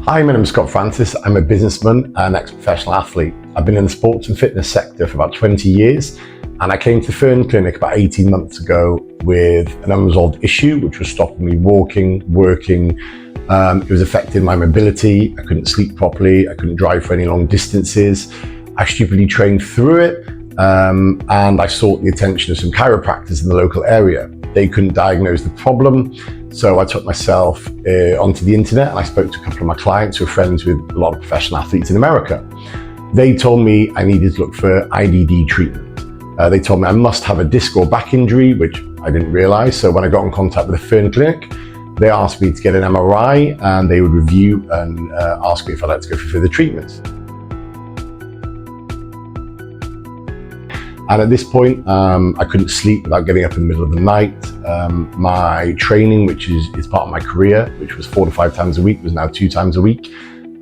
Hi, my name is Scott Francis. I'm a businessman and ex-professional athlete. I've been in the sports and fitness sector for about 20 years, and I came to Fern Clinic about 18 months ago with an unresolved issue, which was stopping me walking, working. It was affecting my mobility. I couldn't sleep properly. I couldn't drive for any long distances. I stupidly trained through it, and I sought the attention of some chiropractors in the local area. They couldn't diagnose the problem, so I took myself onto the internet and I spoke to a couple of my clients who are friends with a lot of professional athletes in America. They told me I needed to look for IDD treatment. They told me I must have a disc or back injury, which I didn't realize. So when I got in contact with the Fern Clinic, they asked me to get an MRI and they would review and ask me if I'd like to go for further treatments. And at this point, I couldn't sleep without getting up in the middle of the night. My training, which is part of my career, which was 4 to 5 times a week, was now 2 times a week.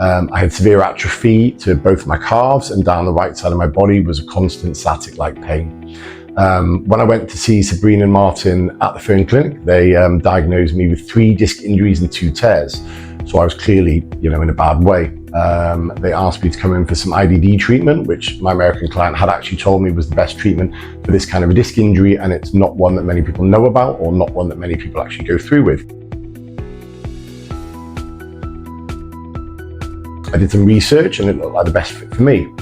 I had severe atrophy to both my calves, and down the right side of my body was a constant sciatic-like pain. When I went to see Sabrina and Martin at the Fern Clinic, they diagnosed me with 3 disc injuries and 2 tears. So I was clearly, in a bad way. They asked me to come in for some IDD treatment, which my American client had actually told me was the best treatment for this kind of a disc injury, and it's not one that many people know about or not one that many people actually go through with. I did some research and it looked like the best fit for me.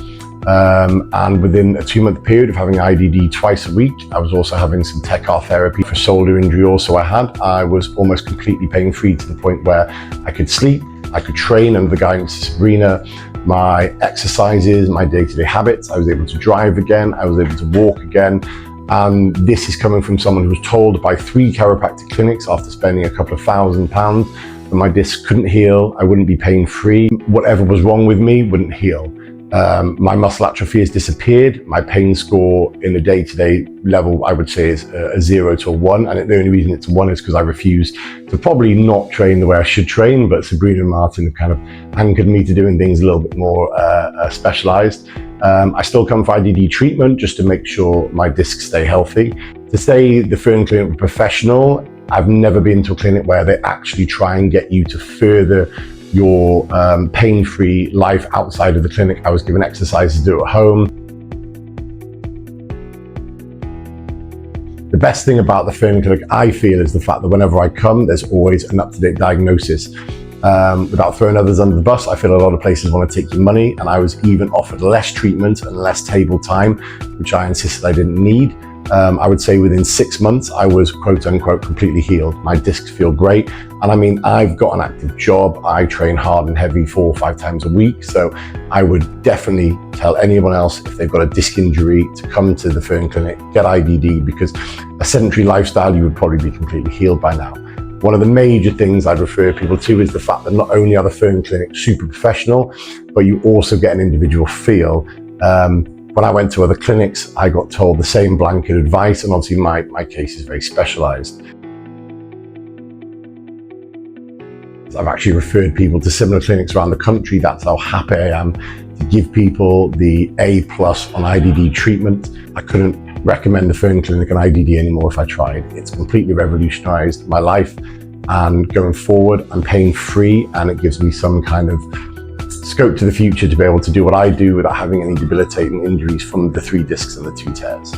And within a 2-month period of having IDD twice a week, I was also having some TECAR therapy for shoulder injury also I was almost completely pain-free to the point where I could sleep, I could train under the guidance of Sabrina, my exercises, my day-to-day habits. I was able to drive again, I was able to walk again. And this is coming from someone who was told by 3 chiropractic clinics after spending a couple of £1,000s that my disc couldn't heal, I wouldn't be pain-free, whatever was wrong with me wouldn't heal. My muscle atrophy has disappeared. My pain score in the day-to-day level, I would say, is a 0 to a 1. And the only reason it's a 1 is because I refuse to probably not train the way I should train. But Sabrina and Martin have kind of anchored me to doing things a little bit more specialized. I still come for IDD treatment just to make sure my discs stay healthy. To say the Fern Clinic were professional, I've never been to a clinic where they actually try and get you to further your pain-free life outside of the clinic. I was given exercises to do at home. The best thing about the Fern Clinic, I feel, is the fact that whenever I come, there's always an up-to-date diagnosis. Without throwing others under the bus, I feel a lot of places want to take your money, and I was even offered less treatment and less table time, which I insisted I didn't need. I would say within 6 months, I was quote unquote completely healed. My discs feel great. And I mean, I've got an active job. I train hard and heavy 4 or 5 times a week. So I would definitely tell anyone else if they've got a disc injury to come to the Fern Clinic, get IDD, because a sedentary lifestyle, you would probably be completely healed by now. One of the major things I'd refer people to is the fact that not only are the Fern Clinic super professional, but you also get an individual feel. When I went to other clinics, I got told the same blanket advice, and obviously my case is very specialized. I've actually referred people to similar clinics around the country. That's how happy I am to give people the A+ on IDD treatment. I couldn't recommend the Fern Clinic and IDD anymore if I tried. It's completely revolutionized my life, and going forward, I'm pain-free, and it gives me some kind of scope to the future to be able to do what I do without having any debilitating injuries from the 3 discs and the 2 tears.